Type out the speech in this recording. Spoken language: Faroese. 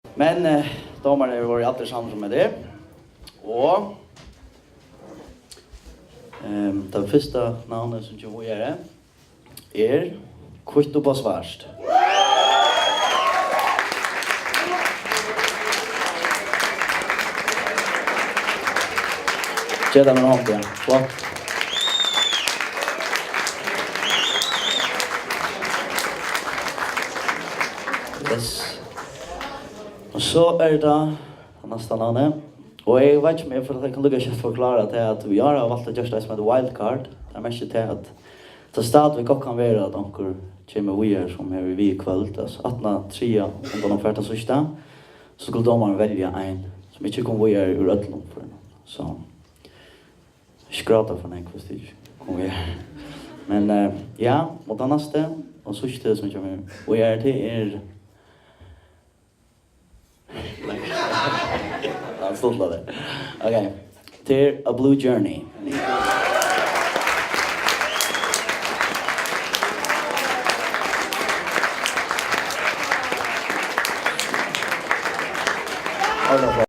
Men domarna var alltid samma med det. Och det första namnet som jag vill göra är Kvitto på svarst. Tjena med honom, ja. Flott. Yes. Och så är det nästa namnet. Och jag vet inte för att jag kan lyckas förklara att vi har valt att göra det som ett wildcard. Det är mest till att det stad vi kan vara att onkel kommer vi som är vi kväll alltså 18:03 om de färdas sista. Så skulle domaren välja en som inte kommer vi ur ödlon för den. Så skrata för en kvastig kommer vi. Men ja, mot nästa och sista som kommer vi är till I'm still love it. Okay. Tear a Blue Journey. Oh, no.